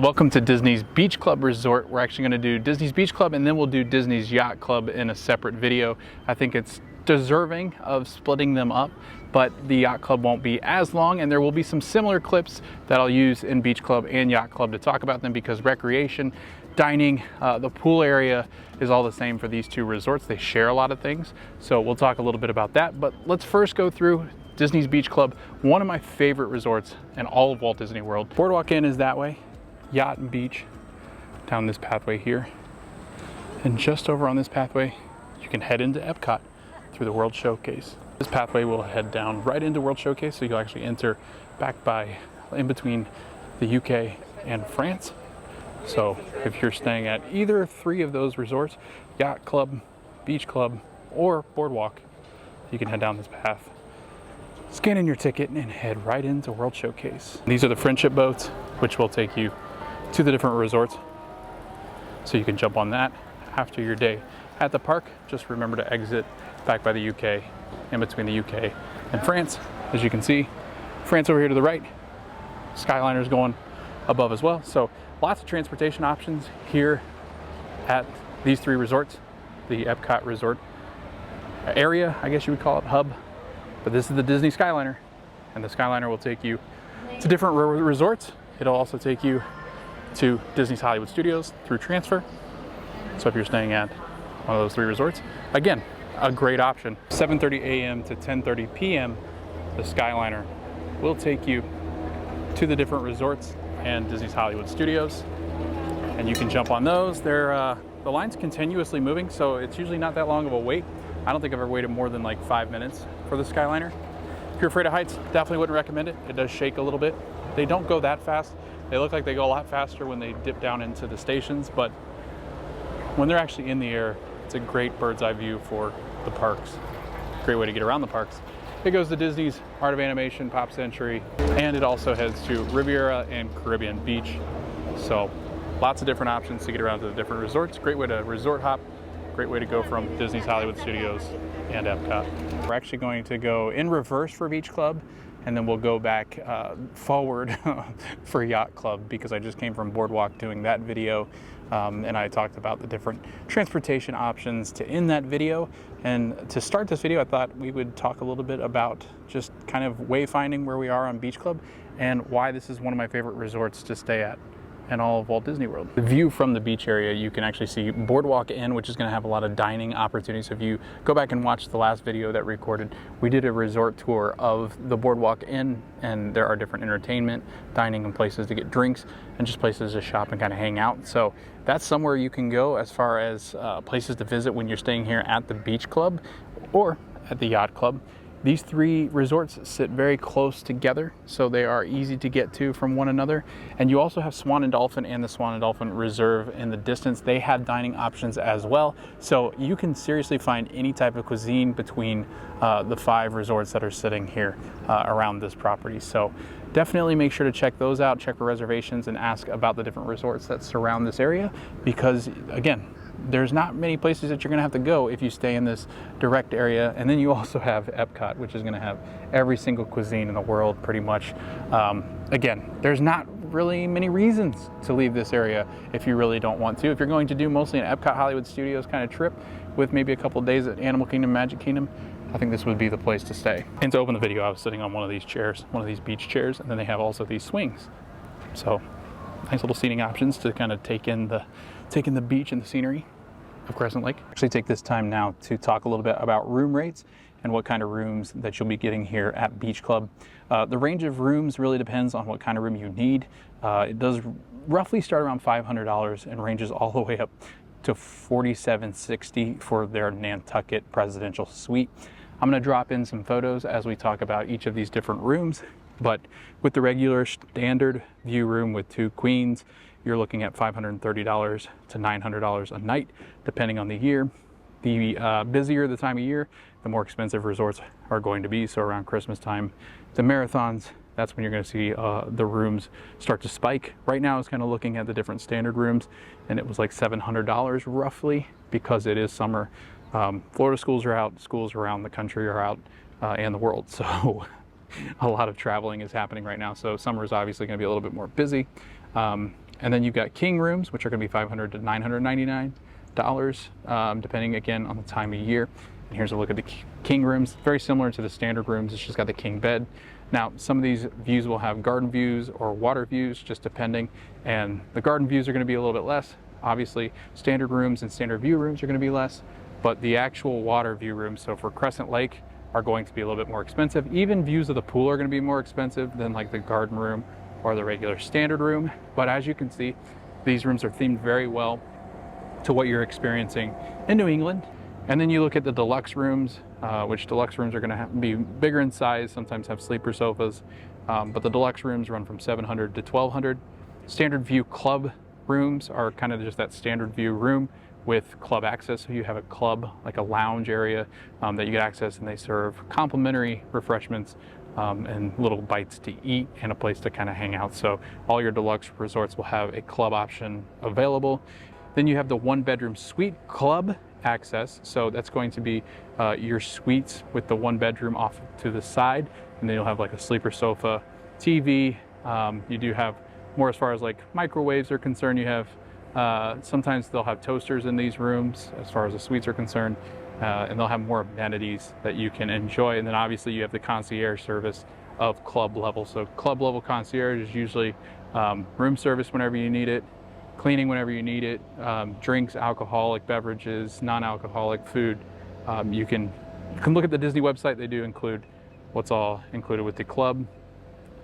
Welcome to Disney's Beach Club Resort. We're actually going to do Disney's Beach Club and then we'll do Disney's Yacht Club in a separate video. I think it's deserving of splitting them up, but the Yacht Club won't be as long and there will be some similar clips that I'll use in Beach Club and Yacht Club to talk about them because recreation, dining, the pool area is all the same for these two resorts. They share a lot of things, so we'll talk a little bit about that. But let's first go through Disney's Beach Club, one of my favorite resorts in all of Walt Disney World. Boardwalk Inn is that way. Yacht and Beach down this pathway here, and just over on this pathway you can head into Epcot through the World Showcase. This pathway will head down right into World Showcase, so you'll actually enter back by in between the UK and France. So if you're staying at either three of those resorts, Yacht Club, Beach Club, or Boardwalk, you can head down this path, scan in your ticket, and head right into World Showcase. These are the friendship boats, which will take you to the different resorts, so you can jump on that after your day at the park. Just remember to exit back by the UK, in between the UK and France. As you can see, France over here to the right, Skyliner is going above as well. So lots of transportation options here at these three resorts, the Epcot resort area, I guess you would call it, hub. But this is the Disney Skyliner, and the Skyliner will take you to different resorts. It'll also take you to Disney's Hollywood Studios through transfer. So if you're staying at one of those three resorts, again, a great option. 7:30 a.m. to 10:30 p.m. the Skyliner will take you to the different resorts and Disney's Hollywood Studios, and you can jump on those. The line's continuously moving, so it's usually not that long of a wait. I don't think I've ever waited more than like 5 minutes for the Skyliner. If you're afraid of heights, definitely wouldn't recommend it. It does shake a little bit. They don't go that fast. They look like they go a lot faster when they dip down into the stations, but when they're actually in the air, it's a great bird's eye view for the parks. Great way to get around the parks. It goes to Disney's Art of Animation, Pop Century, and it also heads to Riviera and Caribbean Beach. So lots of different options to get around to the different resorts. Great way to resort hop. Great way to go from Disney's Hollywood Studios and Epcot. We're actually going to go in reverse for Beach Club, and then we'll go back forward for Yacht Club, because I just came from Boardwalk doing that video, and I talked about the different transportation options to end that video. And to start this video, I thought we would talk a little bit about just kind of wayfinding where we are on Beach Club and why this is one of my favorite resorts to stay at and all of Walt Disney World. The view from the beach area, you can actually see Boardwalk Inn, which is going to have a lot of dining opportunities. So if you go back and watch the last video that recorded, we did a resort tour of the Boardwalk Inn, and there are different entertainment, dining, and places to get drinks, and just places to shop and kind of hang out. So that's somewhere you can go as far as places to visit when you're staying here at the Beach Club or at the Yacht Club. These three resorts sit very close together, so they are easy to get to from one another. And you also have Swan and Dolphin and the Swan and Dolphin Reserve in the distance. They have dining options as well. So you can seriously find any type of cuisine between the five resorts that are sitting here around this property. So definitely make sure to check those out, check for reservations, and ask about the different resorts that surround this area, because again, there's not many places that you're going to have to go if you stay in this direct area. And then you also have Epcot, which is going to have every single cuisine in the world pretty much. Again, there's not really many reasons to leave this area if you really don't want to. If you're going to do mostly an Epcot Hollywood Studios kind of trip with maybe a couple days at Animal Kingdom, Magic Kingdom, I think this would be the place to stay. And to open the video, I was sitting on one of these chairs, one of these beach chairs, and then they have also these swings. So nice little seating options to kind of take in the beach and the scenery of Crescent Lake. Actually take this time now to talk a little bit about room rates and what kind of rooms that you'll be getting here at Beach Club. The range of rooms really depends on what kind of room you need. It does roughly start around $500 and ranges all the way up to $4,760 for their Nantucket Presidential Suite. I'm going to drop in some photos as we talk about each of these different rooms, but with the regular standard view room with two queens, you're looking at $530 to $900 a night, depending on the year. The busier the time of year, the more expensive resorts are going to be. So around Christmas time, the marathons, that's when you're going to see the rooms start to spike. Right now, I was kind of looking at the different standard rooms, and it was like $700 roughly, because it is summer. Florida schools are out, schools around the country are out, and the world. So a lot of traveling is happening right now. So summer is obviously going to be a little bit more busy. And then you've got king rooms, which are going to be $500 to $999, depending again on the time of year. And here's a look at the king rooms. Very similar to the standard rooms. It's just got the king bed. Now, some of these views will have garden views or water views, just depending. And the garden views are going to be a little bit less. Obviously, standard rooms and standard view rooms are going to be less. But the actual water view rooms, so for Crescent Lake, are going to be a little bit more expensive. Even views of the pool are going to be more expensive than like the garden room or the regular standard room. But as you can see, these rooms are themed very well to what you're experiencing in New England. And then you look at the deluxe rooms, which deluxe rooms are going to be bigger in size, sometimes have sleeper sofas. But the deluxe rooms run from $700 to $1,200. Standard view club rooms are kind of just that standard view room with club access. So you have a club, like a lounge area that you get access, and they serve complimentary refreshments and little bites to eat and a place to kind of hang out. So all your deluxe resorts will have a club option available. Then you have the 1-bedroom suite club access. So that's going to be your suites with the 1 bedroom off to the side, and then you'll have like a sleeper sofa, TV. You do have more as far as like microwaves are concerned. You have sometimes they'll have toasters in these rooms as far as the suites are concerned, and they'll have more amenities that you can enjoy. And then obviously you have the concierge service of club level. So club level concierge is usually room service whenever you need it, cleaning whenever you need it, drinks, alcoholic beverages, non-alcoholic food. You can look at the Disney website. They do include what's all included with the club.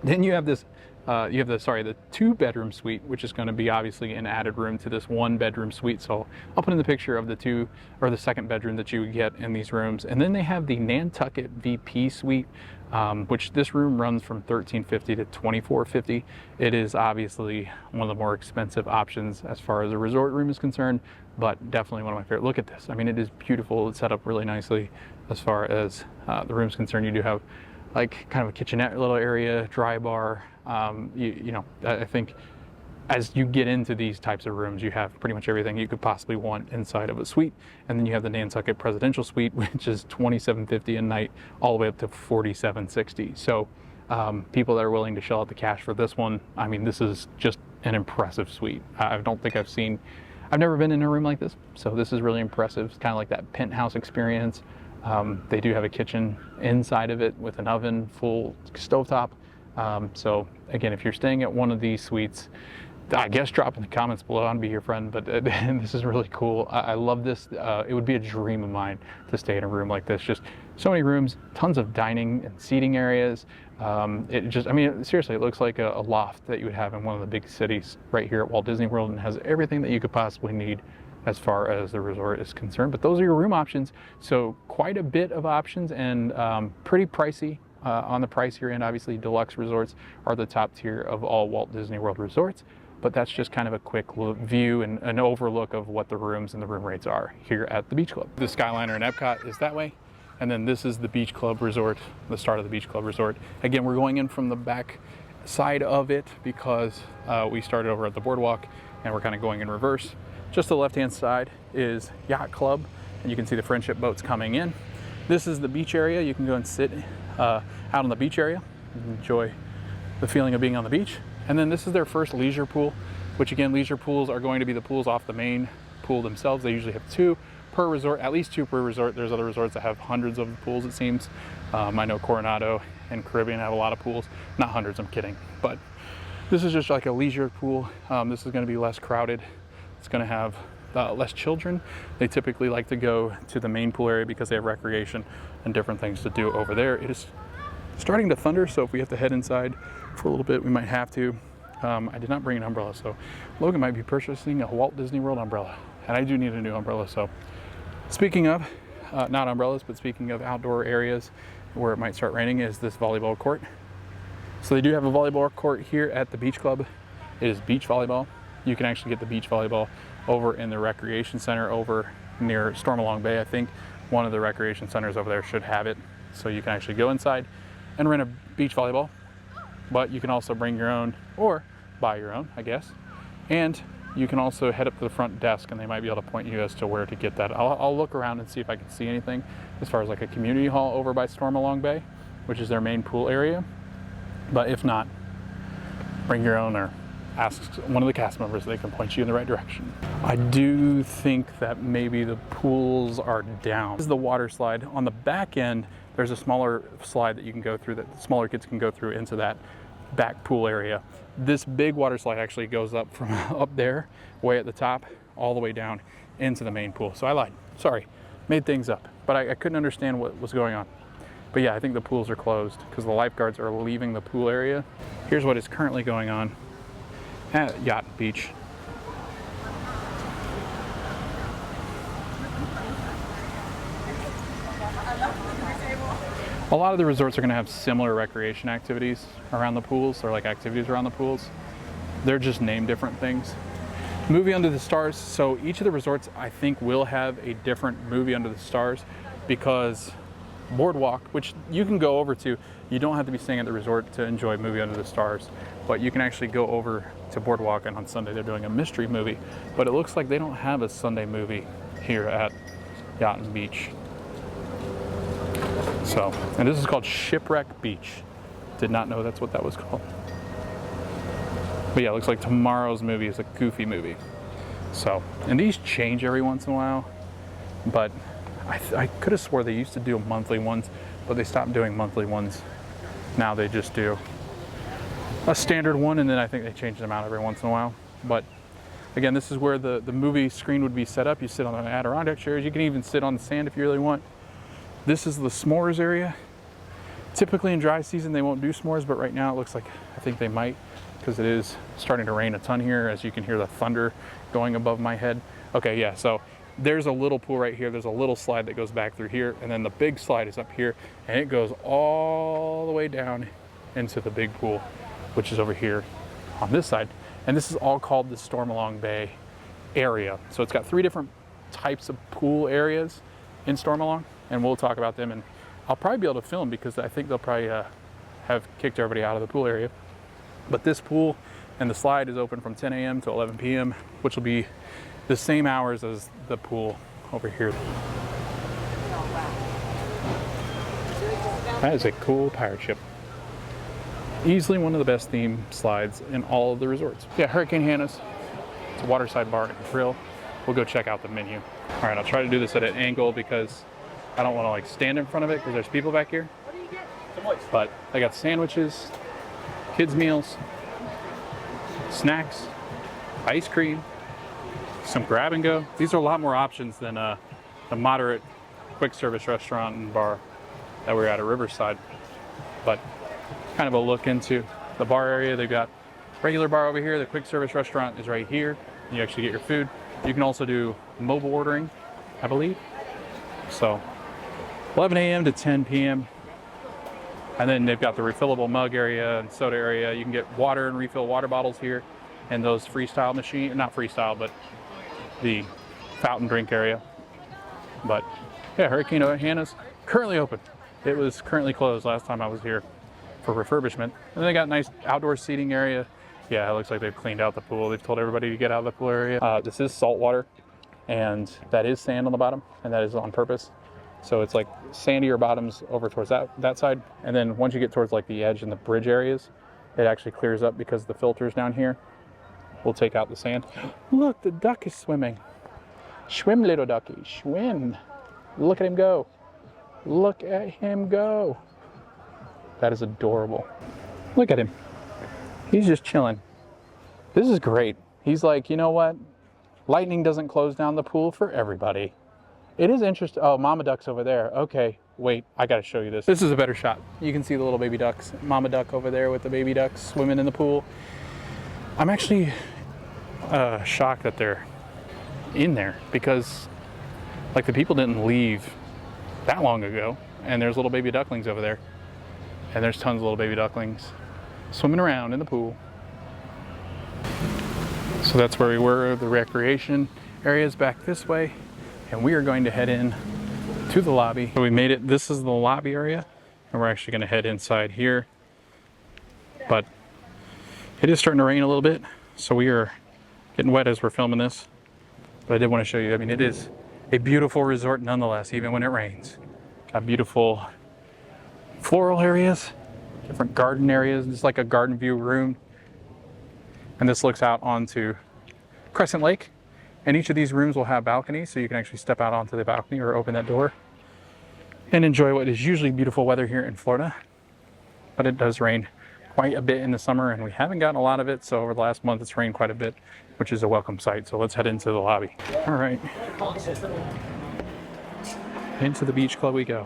Then you have this you have the 2-bedroom suite, which is going to be obviously an added room to this 1-bedroom suite. So I'll put in the picture of the 2 or the 2nd bedroom that you would get in these rooms. And then they have the Nantucket VP suite, which this room runs from $1,350 to $2,450. It is obviously one of the more expensive options as far as a resort room is concerned, but definitely one of my favorite. Look at this. I mean, it is beautiful. It's set up really nicely as far as the room's concerned. You do have like kind of a kitchenette little area, dry bar. You know, I think as you get into these types of rooms, you have pretty much everything you could possibly want inside of a suite. And then you have the Nantucket Presidential Suite, which is $2,750 a night, all the way up to $4,760. So people that are willing to shell out the cash for this one, I mean, this is just an impressive suite. I don't think I've never been in a room like this, so this is really impressive. It's kind of like that penthouse experience. They do have a kitchen inside of it with an oven, full stovetop. So again, if you're staying at one of these suites, I guess drop in the comments below. I'll be your friend, but this is really cool. I love this. It would be a dream of mine to stay in a room like this. Just so many rooms, tons of dining and seating areas. I mean, seriously, it looks like a loft that you would have in one of the big cities right here at Walt Disney World, and has everything that you could possibly need as far as the resort is concerned. But those are your room options. So quite a bit of options, and pretty pricey on the pricier end. Obviously, deluxe resorts are the top tier of all Walt Disney World resorts. But that's just kind of a quick view and an overlook of what the rooms and the room rates are here at the Beach Club. The Skyliner in Epcot is that way. And then this is the Beach Club Resort, the start of the Beach Club Resort. Again, we're going in from the back side of it because we started over at the boardwalk and we're kind of going in reverse. Just to the left-hand side is Yacht Club, and you can see the friendship boats coming in. This is the beach area. You can go and sit out on the beach area and enjoy the feeling of being on the beach. And then this is their first leisure pool, which again, leisure pools are going to be the pools off the main pool themselves. They usually have 2 per resort, at least 2 per resort. There's other resorts that have hundreds of pools, it seems. I know Coronado and Caribbean have a lot of pools. Not hundreds, I'm kidding. But this is just like a leisure pool. This is going to be less crowded. It's going to have less children. They typically like to go to the main pool area because they have recreation and different things to do over there. It is starting to thunder, so if we have to head inside for a little bit, we might have to. I did not bring an umbrella, so Logan might be purchasing a Walt Disney World umbrella, and I do need a new umbrella. So speaking of, not umbrellas, but speaking of outdoor areas where it might start raining, is this volleyball court. So they do have a volleyball court here at the Beach Club. It is beach volleyball. You can actually get the beach volleyball over in the recreation center over near Stormalong Bay. I think one of the recreation centers over there should have it. So you can actually go inside and rent a beach volleyball, but you can also bring your own or buy your own, I guess. And you can also head up to the front desk and they might be able to point you as to where to get that. I'll look around and see if I can see anything as far as like a community hall over by Stormalong Bay, which is their main pool area. But if not, bring your own, or ask one of the cast members, they can point you in the right direction. I do think that maybe the pools are down. This is the water slide. On the back end, there's a smaller slide that you can go through, that smaller kids can go through into that back pool area. This big water slide actually goes up from up there, way at the top, all the way down into the main pool. So I lied, sorry, made things up. But I couldn't understand what was going on. But yeah, I think the pools are closed because the lifeguards are leaving the pool area. Here's what is currently going on at Yacht Beach. A lot of the resorts are going to have similar recreation activities around the pools, or like activities around the pools. They're just named different things. Movie Under the Stars. So each of the resorts, I think, will have a different movie under the stars, because Boardwalk, which you can go over to, you don't have to be staying at the resort to enjoy Movie Under the Stars, but you can actually go over to Boardwalk, and on Sunday they're doing a mystery movie. But it looks like they don't have a Sunday movie here at Yacht and Beach. So, and this is called Shipwreck Beach. Did not know that's what that was called. But yeah, it looks like tomorrow's movie is a Goofy movie. So, and these change every once in a while, but I could have swore they used to do monthly ones, but they stopped doing monthly ones. Now they just do a standard one, and then I think they change them out every once in a while. But again, this is where the movie screen would be set up. You sit on the Adirondack chairs. You can even sit on the sand if you really want. This is the s'mores area. Typically in dry season they won't do s'mores, but right now it looks like I think they might, because it is starting to rain a ton here, as you can hear the thunder going above my head. Okay, yeah, so there's a little pool right here. There's a little slide that goes back through here, and then the big slide is up here, and it goes all the way down into the big pool, which is over here on this side. And this is all called the Stormalong Bay area. So it's got 3 different types of pool areas in Stormalong, and we'll talk about them, and I'll probably be able to film because I think they'll probably have kicked everybody out of the pool area. But this pool and the slide is open from 10 a.m. to 11 p.m., which will be the same hours as the pool over here. That is a cool pirate ship. Easily one of the best themed slides in all of the resorts. Yeah, Hurricane Hannah's. It's a waterside bar and grill. We'll go check out the menu. All right, I'll try to do this at an angle because I don't want to like stand in front of it because there's people back here. What do you get? But I got sandwiches, kids meals, snacks, ice cream, some grab and go. These are a lot more options than the moderate quick service restaurant and bar that we're at Riverside. But kind of a look into the bar area. They've got regular bar over here. The quick service restaurant is right here. You actually get your food. You can also do mobile ordering, I believe. So 11 a.m. to 10 p.m. And then they've got the refillable mug area and soda area. You can get water and refill water bottles here, and those freestyle machine, not freestyle, but the fountain drink area. But yeah, Hurricane Hannah's currently open. It was currently closed last time I was here for refurbishment. And then they got nice outdoor seating area. Yeah, it looks like they've cleaned out the pool. They've told everybody to get out of the pool area. This is salt water, and that is sand on the bottom, and that is on purpose. So it's like sandier bottoms over towards that side. And then once you get towards like the edge and the bridge areas, it actually clears up because the filters down here will take out the sand. Look, the duck is swimming. Swim, little ducky, swim. Look at him go. Look at him go. That is adorable. Look at him. He's just chilling. This is great. He's like, you know what? Lightning doesn't close down the pool for everybody. It is interesting. Oh, Mama Duck's over there. Okay, wait, I gotta show you this. This is a better shot. You can see the little baby ducks. Mama Duck over there with the baby ducks swimming in the pool. I'm actually shocked that they're in there because like the people didn't leave that long ago, and there's little baby ducklings over there. And there's tons of little baby ducklings swimming around in the pool. So that's where we were. The recreation area is back this way, and we are going to head in to the lobby. So we made it. This is the lobby area, and we're actually going to head inside here. But it is starting to rain a little bit, so we are getting wet as we're filming this. But I did want to show you. I mean, it is a beautiful resort nonetheless, even when it rains. Got beautiful floral areas, different garden areas, just like a garden view room. And this looks out onto Crescent Lake. And each of these rooms will have balconies, so you can actually step out onto the balcony or open that door and enjoy what is usually beautiful weather here in Florida. But it does rain quite a bit in the summer, and we haven't gotten a lot of it, so over the last month it's rained quite a bit, which is a welcome sight. So let's head into the lobby. All right, into the beach club we go.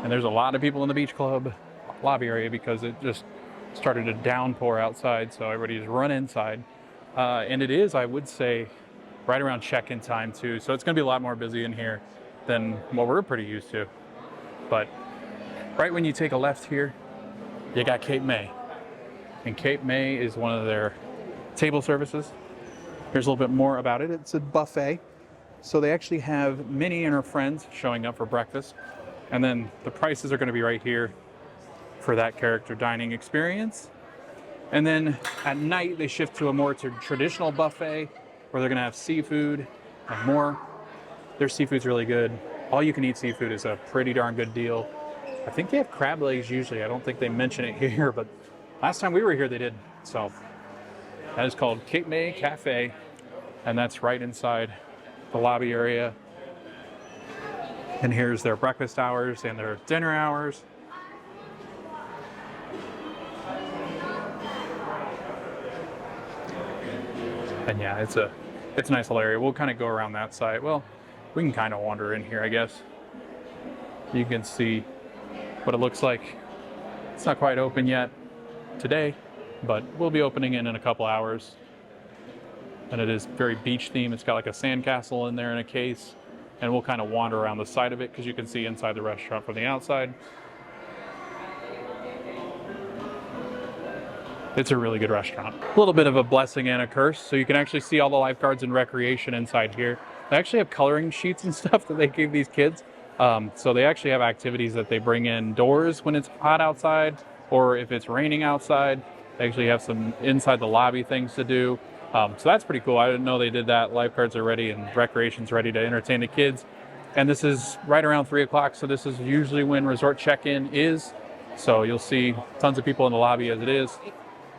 And there's a lot of people in the beach club lobby area because it just started to downpour outside, so everybody's run inside. And it is, I would say, right around check-in time too, so it's going to be a lot more busy in here than what we're pretty used to. But right when you take a left here, you got Cape May. And Cape May is one of their table services. Here's a little bit more about it. It's a buffet. So they actually have Minnie and her friends showing up for breakfast. And then the prices are going to be right here for that character dining experience. And then at night, they shift to a more traditional buffet where they're going to have seafood and more. Their seafood's really good. All you can eat seafood is a pretty darn good deal. I think they have crab legs usually. I don't think they mention it here, but last time we were here, they did. So that is called Cape May Cafe, and that's right inside the lobby area. And here's their breakfast hours and their dinner hours. And yeah, it's a nice little area. We'll kind of go around that side. Well, we can kind of wander in here, I guess. You can see what it looks like. It's not quite open yet today, but we'll be opening in a couple hours. And it is very beach themed. It's got like a sandcastle in there in a case. And we'll kind of wander around the side of it because you can see inside the restaurant from the outside. It's a really good restaurant. A little bit of a blessing and a curse. So you can actually see all the lifeguards and recreation inside here. They actually have coloring sheets and stuff that they give these kids. So they actually have activities that they bring indoors when it's hot outside, or if it's raining outside. They actually have some inside the lobby things to do. So that's pretty cool. I didn't know they did that. Lifeguards are ready and recreation's ready to entertain the kids. And this is right around 3 o'clock. So this is usually when resort check-in is. So you'll see tons of people in the lobby as it is.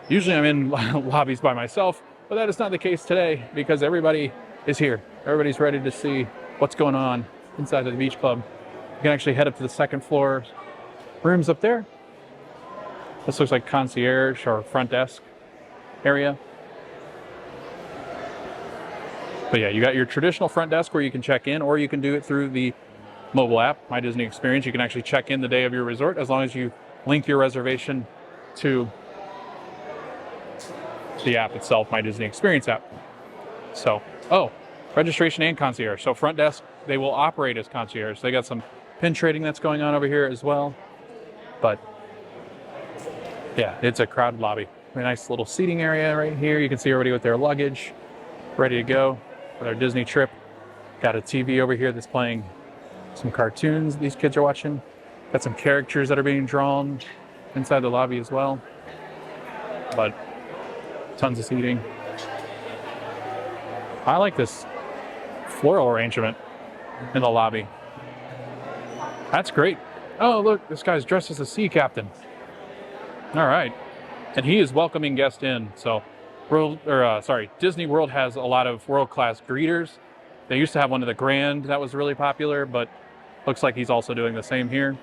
Usually I'm in lobbies by myself, but that is not the case today because everybody is here. Everybody's ready to see what's going on inside of the beach club. You can actually head up to the second floor rooms up there. This looks like concierge or front desk area. But yeah, you got your traditional front desk where you can check in, or you can do it through the mobile app, My Disney Experience. You can actually check in the day of your resort as long as you link your reservation to the app itself, My Disney Experience app. So, registration and concierge. So front desk, they will operate as concierge. They got some pin trading that's going on over here as well. But yeah, it's a crowded lobby. A nice little seating area right here. You can see everybody with their luggage ready to go for their Disney trip. Got a TV over here that's playing some cartoons these kids are watching. Got some characters that are being drawn inside the lobby as well. But tons of seating. I like this floral arrangement in the lobby. That's great. Oh, look, this guy's dressed as a sea captain. All right. And he is welcoming guests in. So Disney World has a lot of world-class greeters. They used to have one of the Grand that was really popular, but looks like he's also doing the same here.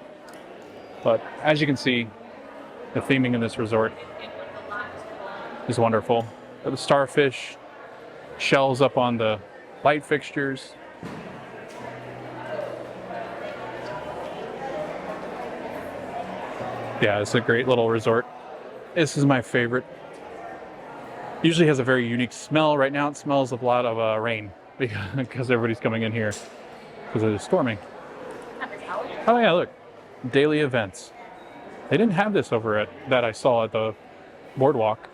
But as you can see, the theming in this resort is wonderful. The starfish shells up on the light fixtures. Yeah, it's a great little resort. This is my favorite. Usually has a very unique smell. Right now it smells a lot of rain because everybody's coming in here because it is storming. Oh yeah, look, daily events. They didn't have this over at that I saw at the boardwalk,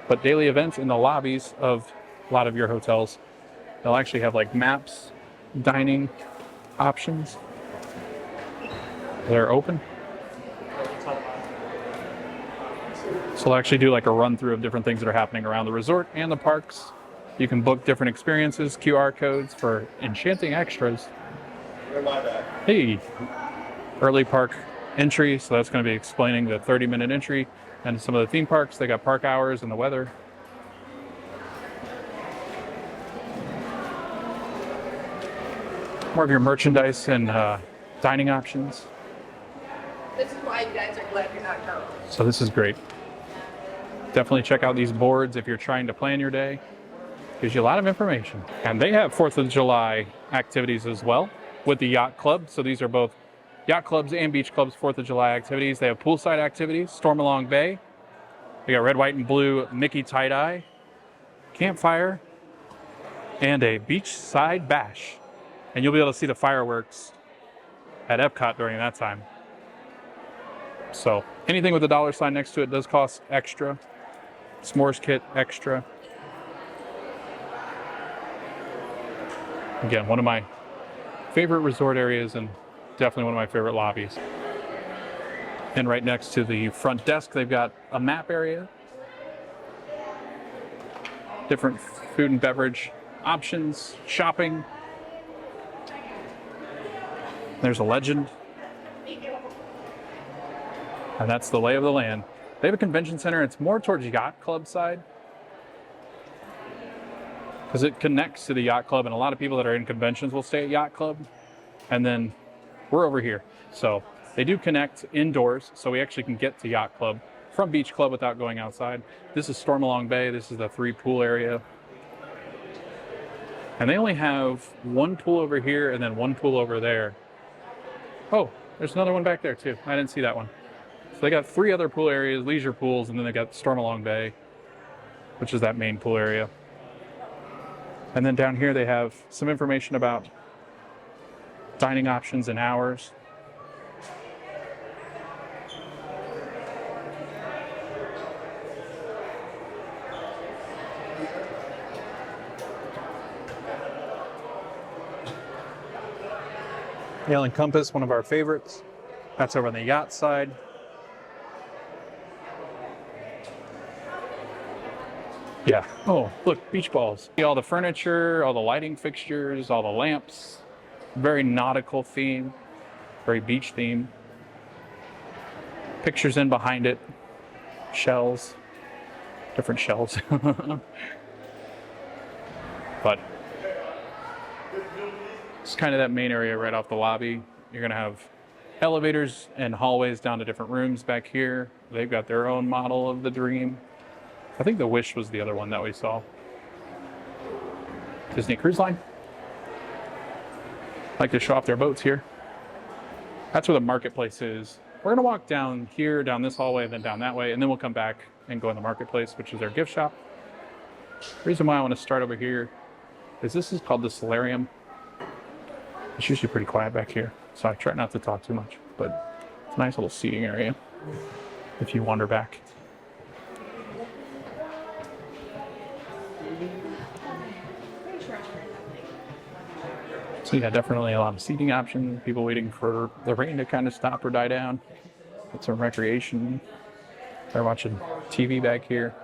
but daily events in the lobbies of a lot of your hotels. They'll actually have like maps, dining options. They're open. So they'll actually do like a run through of different things that are happening around the resort and the parks. You can book different experiences, QR codes for enchanting extras. Hey, early park entry. So that's going to be explaining the 30-minute entry and some of the theme parks. They got park hours and the weather. More of your merchandise and dining options. This is why you guys are glad you're not going. So this is great. Definitely check out these boards if you're trying to plan your day. Gives you a lot of information. And they have 4th of July activities as well with the Yacht Club. So these are both yacht clubs and beach clubs 4th of July activities. They have poolside activities, Stormalong Bay. They got red, white, and blue Mickey tie-dye, campfire, and a beachside bash. And you'll be able to see the fireworks at Epcot during that time. So anything with a dollar sign next to it does cost extra. S'mores kit, extra. Again, one of my favorite resort areas and definitely one of my favorite lobbies. And right next to the front desk, they've got a map area. Different food and beverage options, shopping. There's a legend. And that's the lay of the land. They have a convention center. It's more towards Yacht Club side, because it connects to the Yacht Club, and a lot of people that are in conventions will stay at Yacht Club. And then we're over here. So they do connect indoors, so we actually can get to Yacht Club from Beach Club without going outside. This is Stormalong Bay. This is the 3 pool area. And they only have 1 pool over here and then 1 pool over there. Oh, there's another one back there too. I didn't see that one. So they got 3 other pool areas, leisure pools, and then they got Stormalong Bay, which is that main pool area. And then down here they have some information about dining options and hours. Yale and Compass, one of our favorites. That's over on the yacht side. Yeah. Oh, look, beach balls. All the furniture, all the lighting fixtures, all the lamps. Very nautical theme, very beach theme. Pictures in behind it. Shells. Different shells. But it's kind of that main area right off the lobby. You're going to have elevators and hallways down to different rooms back here. They've got their own model of the Dream. I think the Wish was the other one that we saw. Disney Cruise Line. Like to show off their boats here. That's where the marketplace is. We're going to walk down here, down this hallway, then down that way, and then we'll come back and go in the marketplace, which is their gift shop. The reason why I want to start over here is this is called the Solarium. It's usually pretty quiet back here, so I try not to talk too much, but it's a nice little seating area if you wander back. So yeah, definitely a lot of seating options, people waiting for the rain to kind of stop or die down. Get some recreation. They're watching TV back here.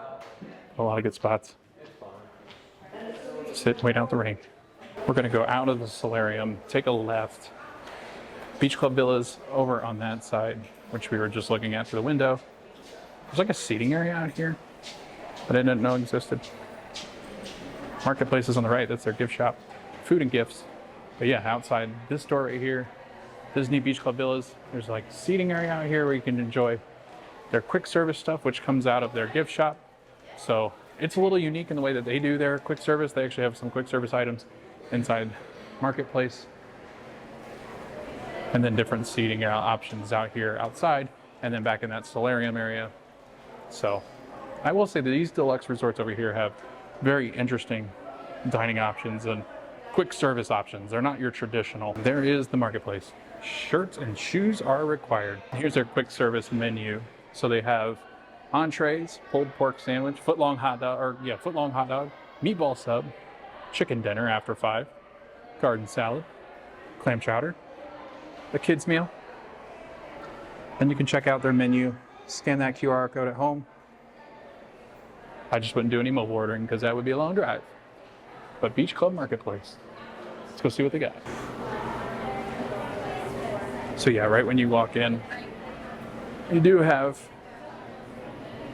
A lot of good spots. Sit and wait out the rain. We're going to go out of the solarium, take a left. Beach Club Villas over on that side, which we were just looking at through the window. There's like a seating area out here that I didn't know existed. Marketplace is on the right, that's their gift shop. Food and gifts. But yeah, outside this door right here, Disney Beach Club Villas, there's like seating area out here where you can enjoy their quick service stuff, which comes out of their gift shop. So it's a little unique in the way that they do their quick service. They actually have some quick service items inside Marketplace. And then different seating options out here outside, and then back in that solarium area. So I will say that these deluxe resorts over here have very interesting dining options and quick service options. They're not your traditional. There is the Marketplace. Shirts and shoes are required. Here's their quick service menu. So they have entrees, pulled pork sandwich, footlong hot dog, meatball sub, chicken dinner after 5, garden salad, clam chowder, a kids meal. Then you can check out their menu, scan that QR code at home. I just wouldn't do any mobile ordering because that would be a long drive. But Beach Club Marketplace. Let's go see what they got. So yeah, right when you walk in, you do have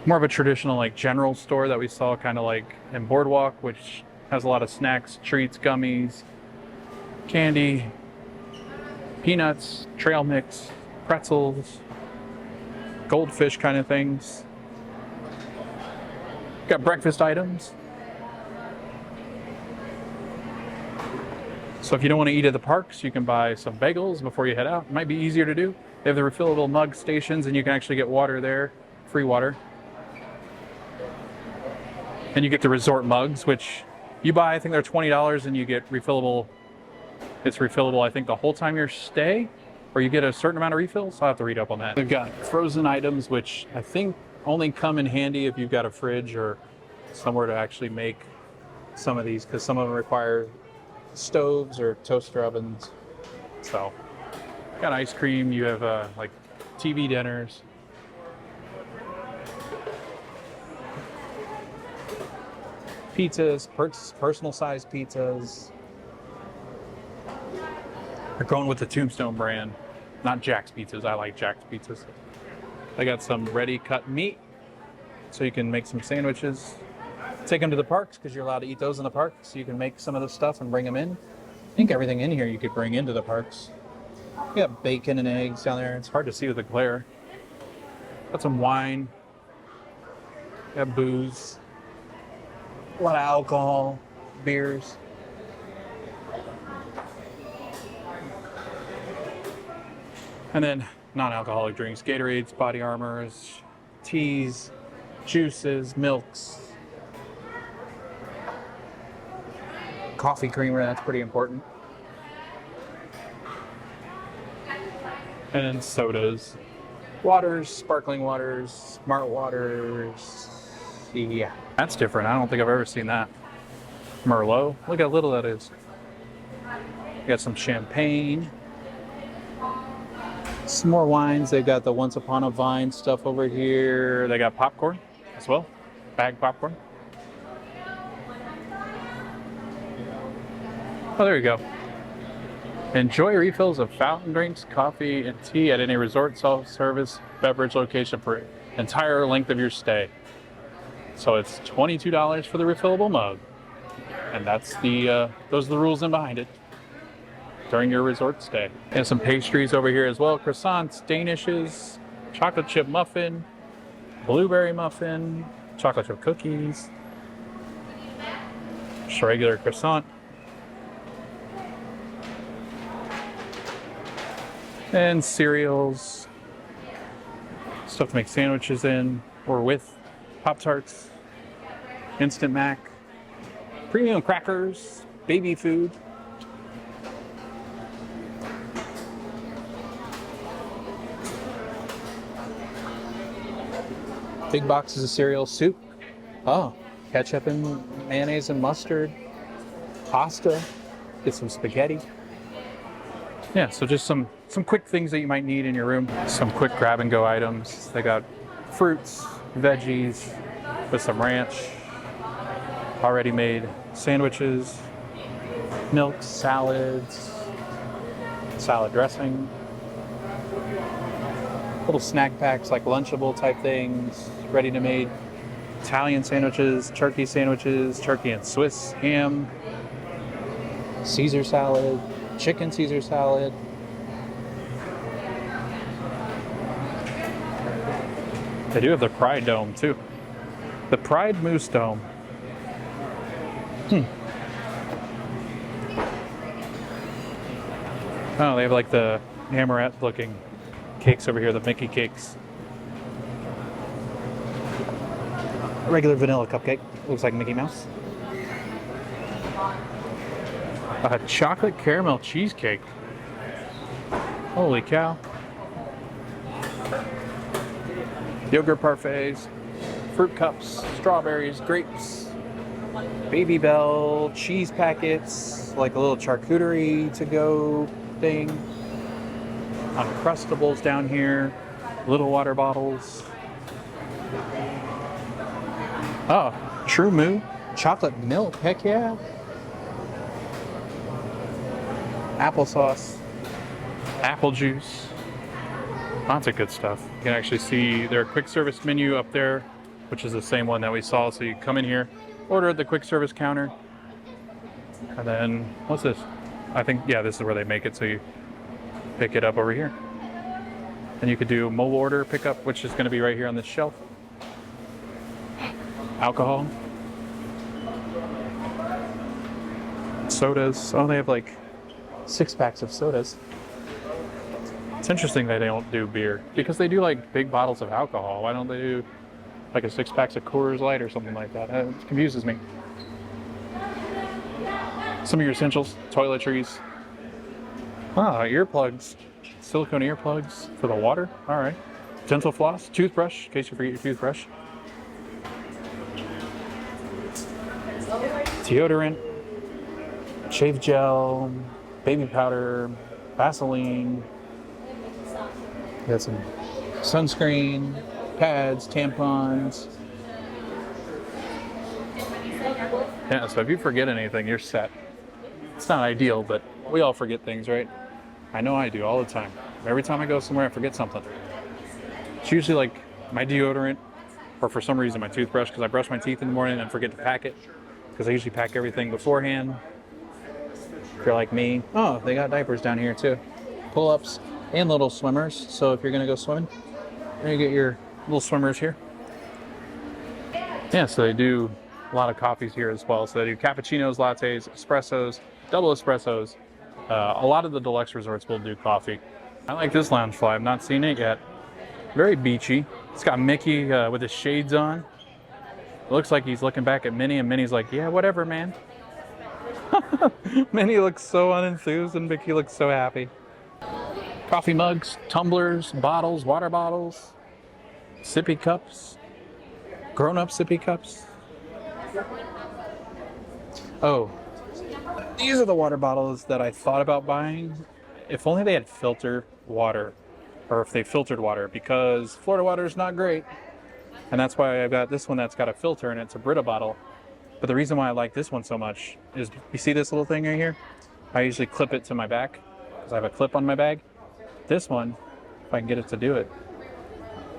more of a traditional like general store that we saw kind of like in Boardwalk, which has a lot of snacks, treats, gummies, candy, peanuts, trail mix, pretzels, goldfish kind of things. Got breakfast items. So if you don't want to eat at the parks, you can buy some bagels before you head out. It might be easier to do. They have the refillable mug stations and you can actually get water there, free water. And you get the resort mugs, which you buy, I think they're $20 and you get refillable. It's refillable, I think, the whole time you stay, or you get a certain amount of refills. I'll have to read up on that. They've got frozen items, which I think only come in handy if you've got a fridge or somewhere to actually make some of these, because some of them require stoves or toaster ovens. So, got ice cream. You have like TV dinners. Pizzas, personal sized pizzas. They're going with the Tombstone brand, not Jack's Pizzas. I like Jack's Pizzas. They got some ready cut meat, so you can make some sandwiches. Take them to the parks because you're allowed to eat those in the parks. So you can make some of the stuff and bring them in. I think everything in here you could bring into the parks. You got bacon and eggs down there. It's hard to see with the glare. Got some wine. Got booze. A lot of alcohol, beers. And then non-alcoholic drinks, Gatorades, Body Armors, teas, juices, milks. Coffee creamer, that's pretty important. And then sodas. Waters, sparkling waters, smart waters. Yeah, that's different. I don't think I've ever seen that. Merlot. Look how little that is. You got some champagne. Some more wines. They've got the Once Upon a Vine stuff over here. They got popcorn as well. Bag popcorn. Oh, there you go. Enjoy refills of fountain drinks, coffee, and tea at any resort self-service beverage location for the entire length of your stay. So it's $22 for the refillable mug. And that's those are the rules in behind it during your resort stay. And some pastries over here as well. Croissants, Danishes, chocolate chip muffin, blueberry muffin, chocolate chip cookies, just a regular croissant. And cereals, stuff to make sandwiches in or with, Pop-Tarts, Instant Mac, premium crackers, baby food. Big boxes of cereal, soup. Oh, ketchup and mayonnaise and mustard, pasta, get some spaghetti. Yeah, so just some quick things that you might need in your room. Some quick grab and go items. They got fruits, veggies with some ranch, already made sandwiches, milk, salads, salad dressing, little snack packs like Lunchable type things, ready to made Italian sandwiches, turkey and Swiss ham, Caesar salad, chicken Caesar salad. They do have the Pride Dome too. The Pride Moose Dome. Oh, they have like the Hammerette looking cakes over here, the Mickey cakes. A regular vanilla cupcake. Looks like Mickey Mouse. A chocolate caramel cheesecake. Holy cow. Yogurt parfaits, fruit cups, strawberries, grapes, Baby Bell, cheese packets, like a little charcuterie to go thing. Uncrustables down here, little water bottles. Oh, True Moo, chocolate milk, heck yeah. Applesauce, apple juice, lots of good stuff. You can actually see their quick service menu up there, which is the same one that we saw. So you come in here, order at the quick service counter, and then, what's this? I think, yeah, this is where they make it. So you pick it up over here. And you could do mobile order pickup, which is going to be right here on this shelf. Alcohol. Sodas. Oh, they have like 6 packs of sodas. It's interesting that they don't do beer because they do like big bottles of alcohol. Why don't they do like a 6 packs of Coors Light or something like that? It confuses me. Some of your essentials, toiletries. Ah, earplugs. Silicone earplugs for the water. All right. Dental floss, toothbrush, in case you forget your toothbrush. Deodorant, shave gel, baby powder, Vaseline. You got some sunscreen, pads, tampons. Yeah, so if you forget anything, you're set. It's not ideal, but we all forget things, right? I know I do all the time. Every time I go somewhere, I forget something. It's usually like my deodorant, or for some reason my toothbrush, because I brush my teeth in the morning and forget to pack it, because I usually pack everything beforehand. If you're like me, oh, they got diapers down here too. Pull-ups and little swimmers. So if you're gonna go swimming, there you get your little swimmers here. Yeah, so they do a lot of coffees here as well. So they do cappuccinos, lattes, espressos, double espressos. A lot of the deluxe resorts will do coffee. I like this Loungefly. I've not seen it yet. Very beachy. It's got Mickey with his shades on. It looks like he's looking back at Minnie, and Minnie's like, yeah, whatever, man. Minnie looks so unenthused, and Mickey looks so happy. Coffee mugs, tumblers, bottles, water bottles, sippy cups, grown-up sippy cups. Oh, these are the water bottles that I thought about buying. If only they had filter water, or if they filtered water, because Florida water is not great. And that's why I've got this one that's got a filter, and it's a Brita bottle. But the reason why I like this one so much is, you see this little thing right here? I usually clip it to my back, because I have a clip on my bag. This one, if I can get it to do it,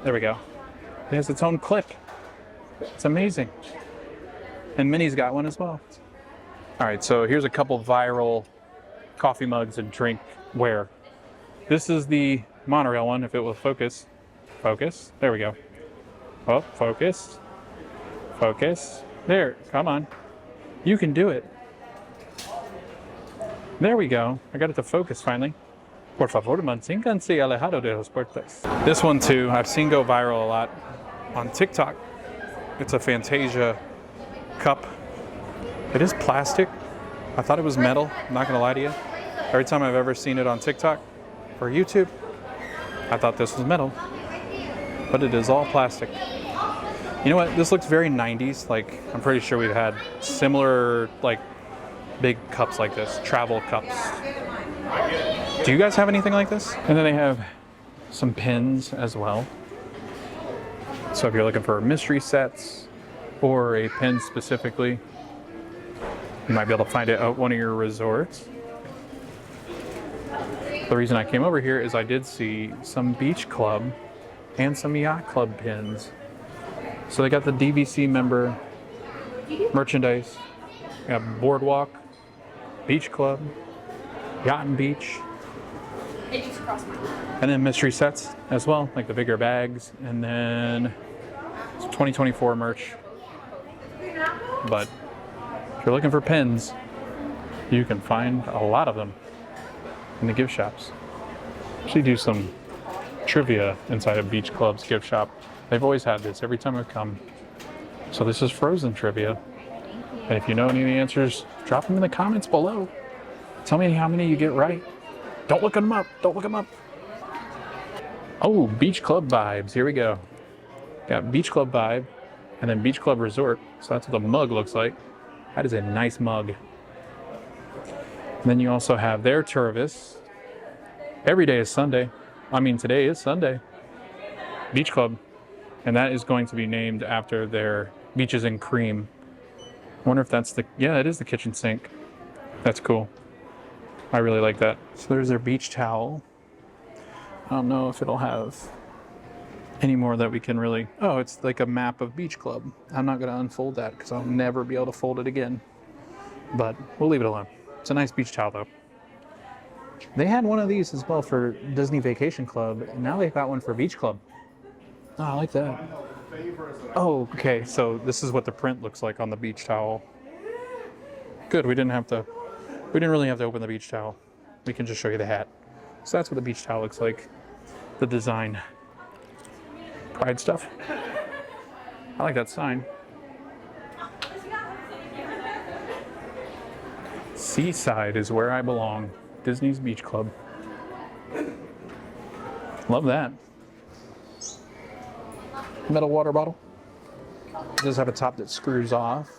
there we go. It has its own clip. It's amazing. And Minnie's got one as well. All right, so here's a couple viral coffee mugs and drinkware. This is the monorail one, if it will focus. Focus, there we go. Oh, focus, focus. There, come on. You can do it. There we go. I got it to focus finally. Por favor, manténganse alejado de los puertas. This one too, I've seen go viral a lot on TikTok. It's a Fantasia cup. It is plastic. I thought it was metal, I'm not gonna lie to you. Every time I've ever seen it on TikTok or YouTube, I thought this was metal, but it is all plastic. You know what, this looks very 90s. Like, I'm pretty sure we've had similar, like, big cups like this, travel cups. Do you guys have anything like this? And then they have some pins as well. So if you're looking for mystery sets or a pin specifically, you might be able to find it at one of your resorts. The reason I came over here is I did see some beach club and some yacht club pins. So they got the DVC member merchandise. We got Boardwalk, Beach Club, Yacht and Beach. And then mystery sets as well, like the bigger bags. And then it's 2024 merch. But if you're looking for pins, you can find a lot of them in the gift shops. Actually do some trivia inside of Beach Club's gift shop. They've always had this every time I've come. So this is Frozen trivia. And if you know any of the answers, drop them in the comments below. Tell me how many you get right. Don't look them up. Don't look them up. Oh, Beach Club vibes. Here we go. Got Beach Club vibe and then Beach Club Resort. So that's what the mug looks like. That is a nice mug. And then you also have their Turvis. Every day is Sunday. I mean, today is Sunday. Beach Club. And that is going to be named after their Beaches and Cream. I wonder if that's the, yeah, it is the kitchen sink. That's cool. I really like that. So there's their beach towel. I don't know if it'll have any more that we can really, oh, it's like a map of Beach Club. I'm not gonna unfold that because I'll never be able to fold it again. But we'll leave it alone. It's a nice beach towel though. They had one of these as well for Disney Vacation Club, and now they've got one for Beach Club. Oh, I like that. Oh, okay, so this is what the print looks like on the beach towel. Good, we didn't really have to open the beach towel. We can just show you the hat. So that's what the beach towel looks like. The design. Pride stuff. I like that sign. Seaside is where I belong. Disney's Beach Club. Love that. Metal water bottle. It does have a top that screws off.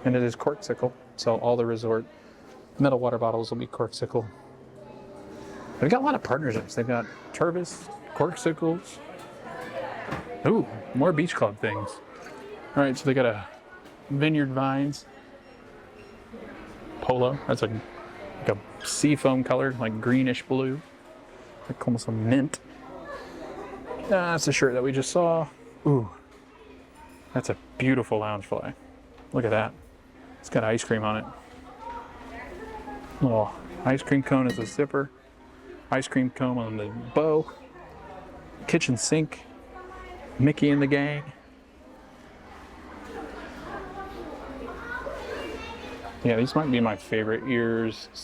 And it is corksicle. So all the resort metal water bottles will be corksicle. They've got a lot of partnerships. They've got Tervis, corksicles. Ooh, more Beach Club things. All right, so they got a Vineyard Vines polo. That's like a seafoam color, like greenish blue. Like almost a mint. That's the shirt that we just saw. Ooh, that's a beautiful Loungefly. Look at that. It's got ice cream on it. Little ice cream cone as a zipper. Ice cream cone on the bow. Kitchen sink. Mickey and the gang. Yeah, these might be my favorite ears /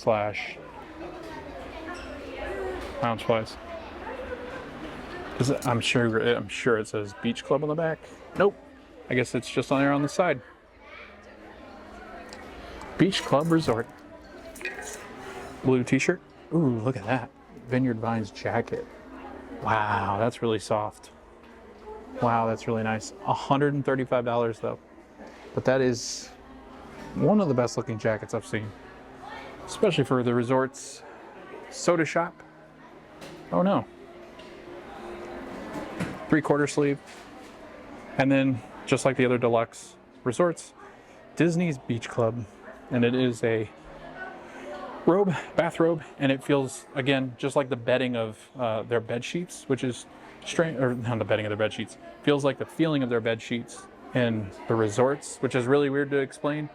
Loungeflies. I'm sure it says Beach Club on the back. Nope. I guess it's just on there on the side. Beach Club Resort. Blue t-shirt. Ooh, look at that. Vineyard Vines jacket. Wow, that's really soft. Wow, that's really nice. $135 though. But that is one of the best looking jackets I've seen. Especially for the resort's soda shop. Oh no. 3/4 sleeve. And then, just like the other deluxe resorts, Disney's Beach Club. And it is a bathrobe, and it feels, again, just like the bedding of their bed sheets, which is strange, or not the bedding of their bed sheets, feels like the feeling of their bed sheets in the resorts, which is really weird to explain,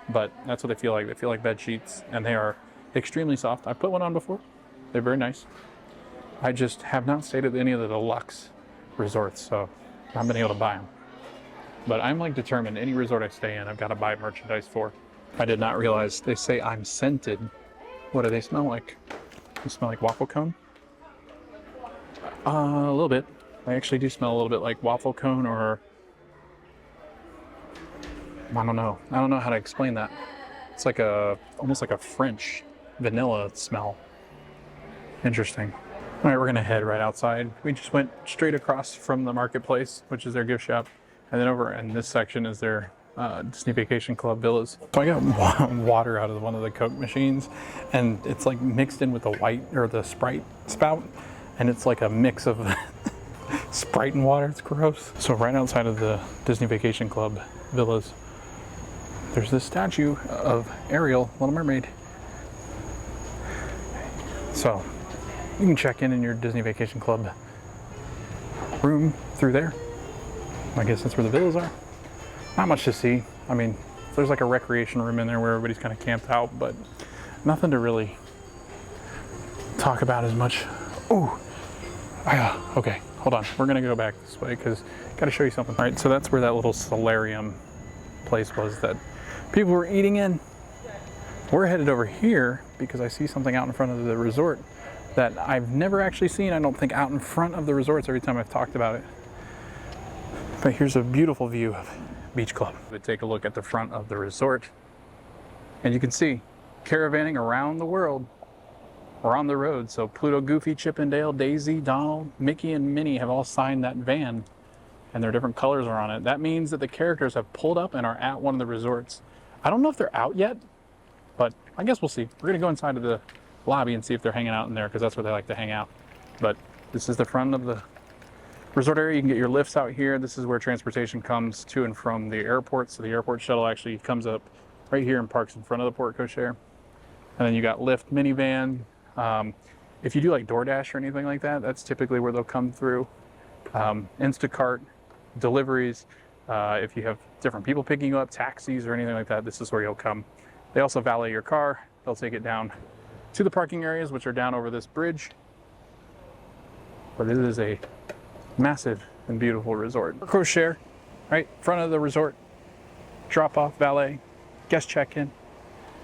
but that's what they feel like. They feel like bed sheets, and they are extremely soft. I put one on before. They're very nice. I just have not stayed at any of the deluxe resorts, so I haven't been able to buy them. But I'm like determined, any resort I stay in, I've got to buy merchandise for. I did not realize they say I'm scented. What do they smell like? They smell like waffle cone? A little bit. They actually do smell a little bit like waffle cone, or I don't know. I don't know how to explain that. It's like almost like a French vanilla smell. Interesting. All right, we're gonna head right outside. We just went straight across from the marketplace, which is their gift shop, and then over in this section is their Disney Vacation Club villas. So I got water out of one of the Coke machines, and it's like mixed in with the white or the Sprite spout, and it's like a mix of Sprite and water. It's gross. So right outside of the Disney Vacation Club villas, there's this statue of Ariel, Little Mermaid. So you can check in your Disney Vacation Club room through there. I guess that's where the villas are. Not much to see. I mean, there's like a recreation room in there where everybody's kind of camped out, but nothing to really talk about as much. Ooh, okay, hold on. We're gonna go back this way because I gotta show you something. All right, so that's where that little solarium place was that people were eating in. We're headed over here because I see something out in front of the resort that I've never actually seen, I don't think, out in front of the resorts every time I've talked about it. But here's a beautiful view of Beach Club. We take a look at the front of the resort, and you can see caravanning around the world or on the road. So Pluto, Goofy, Chip and Dale, Daisy, Donald, Mickey, and Minnie have all signed that van, and their different colors are on it. That means that the characters have pulled up and are at one of the resorts. I don't know if they're out yet, but I guess we'll see. We're gonna go inside of the lobby and see if they're hanging out in there, because that's where they like to hang out. But this is the front of the resort area. You can get your lifts out here. This is where transportation comes to and from the airport. So the airport shuttle actually comes up right here and parks in front of the Port Cochere. And then you got Lyft minivan. If you do like DoorDash or anything like that, that's typically where they'll come through. Instacart, deliveries. If you have different people picking you up, taxis or anything like that, this is where you'll come. They also valet your car. They'll take it down to the parking areas, which are down over this bridge. But it is a massive and beautiful resort. Crow share, right? Front of the resort, drop off, valet, guest check-in.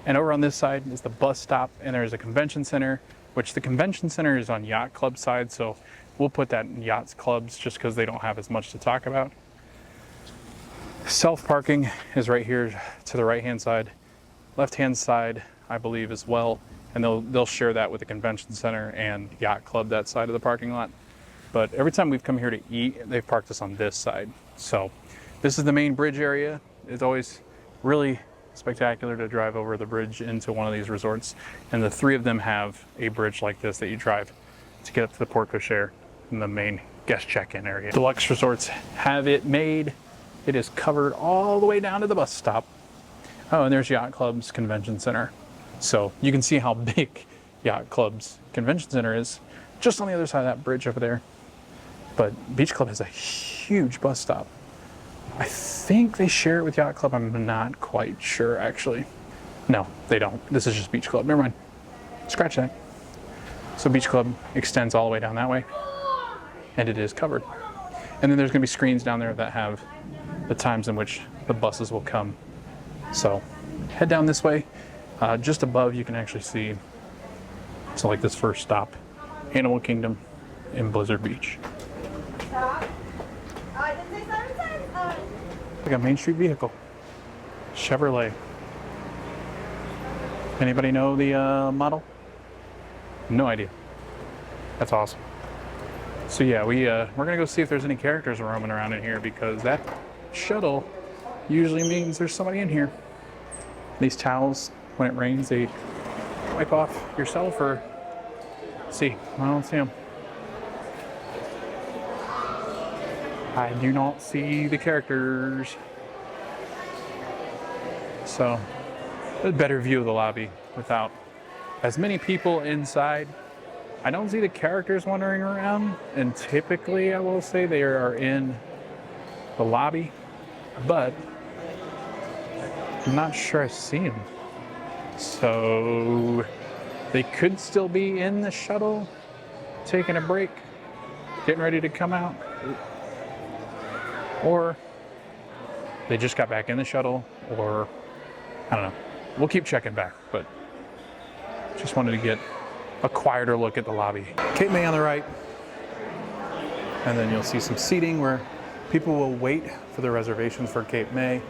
And over on this side is the bus stop, and there's a convention center, which the convention center is on Yacht Club side, so we'll put that in Yachts Clubs just because they don't have as much to talk about. Self-parking is right here to the right-hand side. Left-hand side, I believe, as well, and they'll share that with the convention center and Yacht Club, that side of the parking lot. But every time we've come here to eat, they've parked us on this side. So this is the main bridge area. It's always really spectacular to drive over the bridge into one of these resorts. And the three of them have a bridge like this that you drive to get up to the porte cochere in the main guest check-in area. Deluxe resorts have it made. It is covered all the way down to the bus stop. Oh, and there's Yacht Club's convention center. So you can see how big Yacht Club's convention center is just on the other side of that bridge over there. But Beach Club has a huge bus stop. I think they share it with Yacht Club. I'm not quite sure, actually. No, they don't. This is just Beach Club. Never mind. Scratch that. So Beach Club extends all the way down that way, and it is covered. And then there's going to be screens down there that have the times in which the buses will come. So head down this way. Just above, you can actually see, so like this first stop, Animal Kingdom in Blizzard Beach. Like a Main Street vehicle, Chevrolet. Anybody know the model? No idea. That's awesome. So yeah, we're gonna go see if there's any characters roaming around in here, because that shuttle usually means there's somebody in here. These towels, when it rains, they wipe off yourself, or see, I don't see them. I do not see the characters. So, a better view of the lobby without as many people inside. I don't see the characters wandering around, and typically I will say they are in the lobby, but I'm not sure I see them. So they could still be in the shuttle, taking a break, getting ready to come out. Or they just got back in the shuttle, or I don't know. We'll keep checking back, but just wanted to get a quieter look at the lobby. Cape May on the right, and then you'll see some seating where people will wait for their reservations for Cape May.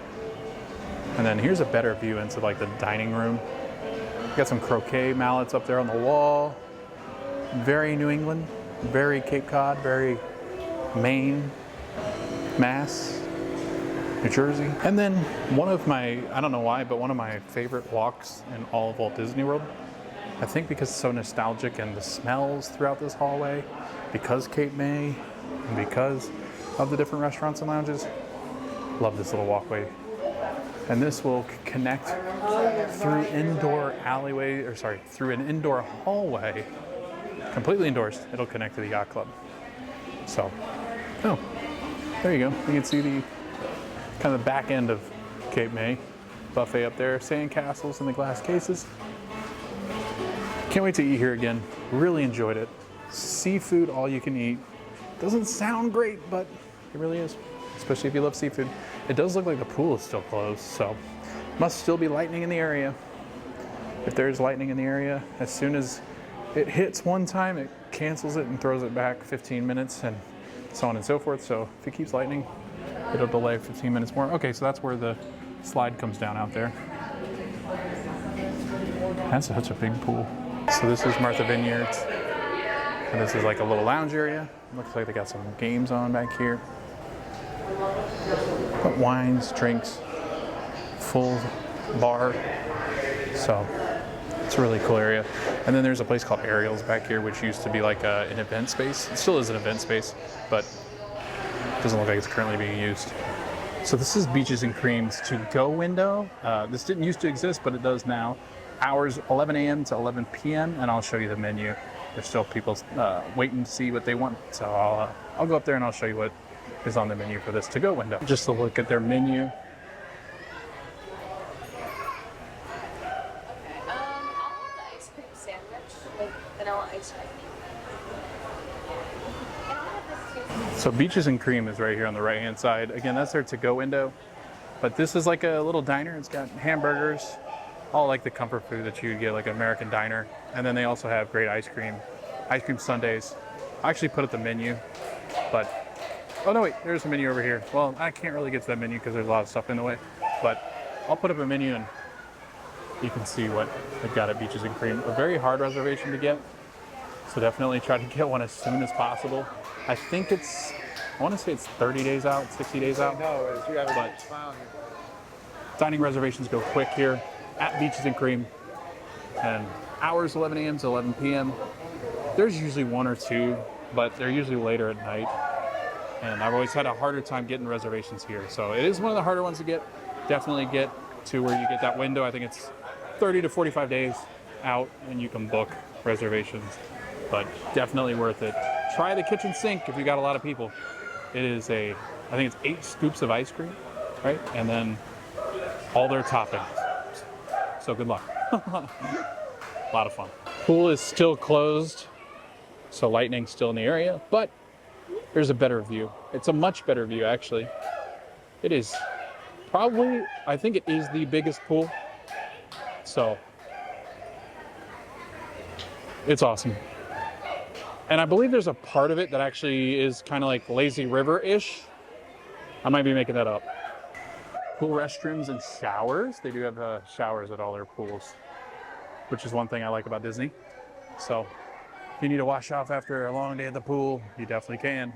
And then here's a better view into like the dining room. Got some croquet mallets up there on the wall. Very New England, very Cape Cod, very Maine, Mass, New Jersey. And then one of my, I don't know why, but one of my favorite walks in all of Walt Disney World, I think because it's so nostalgic and the smells throughout this hallway, because Cape May, and because of the different restaurants and lounges, love this little walkway. And this will connect through indoor alleyway, or sorry, through an indoor hallway, completely indoors. It'll connect to the Yacht Club. So, oh, there you go. You can see the kind of the back end of Cape May. Buffet up there, sand castles in the glass cases. Can't wait to eat here again. Really enjoyed it. Seafood, all you can eat. Doesn't sound great, but it really is, especially if you love seafood. It does look like the pool is still closed, so must still be lightning in the area. If there's lightning in the area, as soon as it hits one time, it cancels it and throws it back 15 minutes and so on and so forth. So if it keeps lightning, it'll delay 15 minutes more. Okay, so that's where the slide comes down out there. That's such a big pool. So this is Martha Vineyards, and this is like a little lounge area. Looks like they got some games on back here. But wines, drinks, full bar. So it's a really cool area. And then there's a place called Ariel's back here, which used to be like an event space. It still is an event space, but it doesn't look like it's currently being used. So this is Beaches and Creams to-go window. This didn't used to exist, but it does now. Hours 11 a.m. to 11 p.m. and I'll show you the menu. There's still people waiting to see what they want. So I'll go up there and I'll show you what is on the menu for this to-go window. Just to look at their menu. Okay, I'll have the ice cream sandwich. ice cream. So Beaches and Cream is right here on the right hand side. Again, that's their to-go window. But this is like a little diner. It's got hamburgers, all like the comfort food that you would get like an American diner. And then they also have great ice cream sundaes. I actually put up the menu, but, oh no wait, there's a menu over here. Well, I can't really get to that menu because there's a lot of stuff in the way, but I'll put up a menu and you can see what they've got at Beaches and Cream. A very hard reservation to get, so definitely try to get one as soon as possible. I think it's, I want to say it's 30 days out, 60 days out. No, you have a But smile here. dining reservations go quick here at Beaches and Cream. And hours 11 a.m. to 11 p.m. There's usually one or two, but they're usually later at night. And I've always had a harder time getting reservations here. So it is one of the harder ones to get. Definitely get to where you get that window. I think it's 30 to 45 days out and you can book reservations. But definitely worth it. Try the kitchen sink if you got a lot of people. It is I think it's 8 scoops of ice cream, right? And then all their toppings. So good luck. A lot of fun. Pool is still closed, so lightning's still in the area, but there's a better view. It's a much better view, actually. It is probably, I think it is the biggest pool. So it's awesome. And I believe there's a part of it that actually is kind of like lazy river-ish. I might be making that up. Pool restrooms and showers. They do have showers at all their pools, which is one thing I like about Disney. So if you need to wash off after a long day at the pool, you definitely can.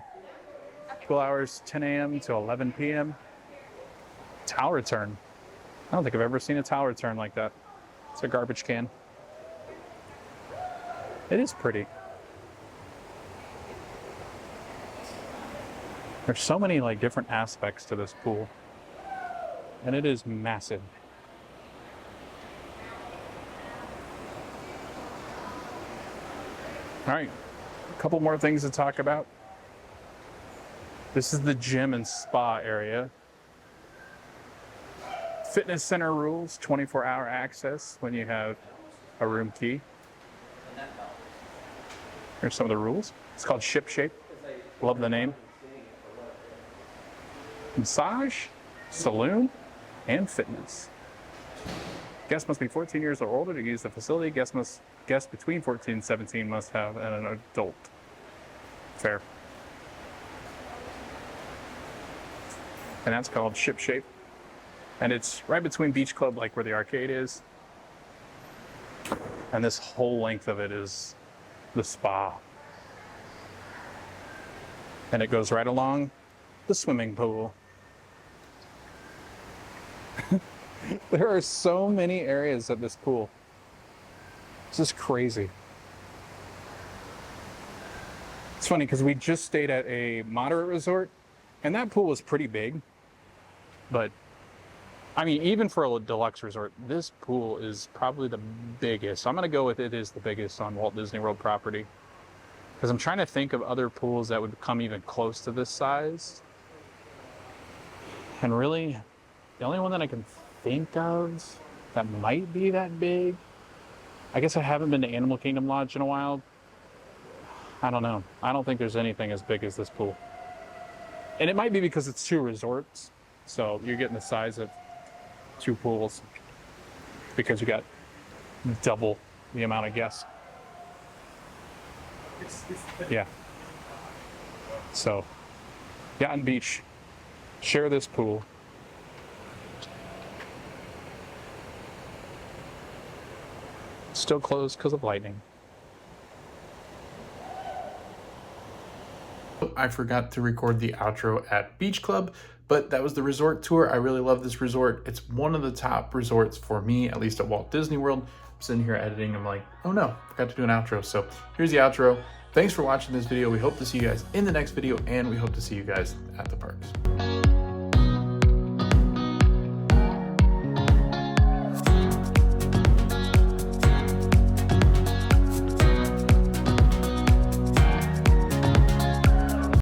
Pool hours 10 a.m. to 11 p.m. Towel return. I don't think I've ever seen a towel return like that. It's a garbage can. It is pretty. There's so many like different aspects to this pool, and it is massive. All right, a couple more things to talk about. This is the gym and spa area. Fitness center rules, 24-hour access when you have a room key. Here's some of the rules. It's called Ship Shape. Love the name. Massage, saloon, and fitness. Guests must be 14 years or older to use the facility. Guests between 14 and 17 must have an adult. Fair. And that's called Ship Shape. And it's right between Beach Club, like where the arcade is. And this whole length of it is the spa. And it goes right along the swimming pool. There are so many areas at this pool. It's just crazy. It's funny because we just stayed at a moderate resort and that pool was pretty big. But I mean, even for a deluxe resort, this pool is probably the biggest. I'm going to go with it is the biggest on Walt Disney World property. Because I'm trying to think of other pools that would come even close to this size. And really, the only one that I can think of that might be that big, I guess I haven't been to Animal Kingdom Lodge in a while. I don't know. I don't think there's anything as big as this pool. And it might be because it's 2 resorts. So you're getting the size of 2 pools because you got double the amount of guests. Yeah. So, Yacht Beach, share this pool. Still closed because of lightning. I forgot to record the outro at Beach Club, but that was the resort tour. I really love this resort. It's one of the top resorts for me, at least at Walt Disney World. I'm sitting here editing. I'm like, oh no, forgot to do an outro. So here's the outro. Thanks for watching this video. We hope to see you guys in the next video, and we hope to see you guys at the parks.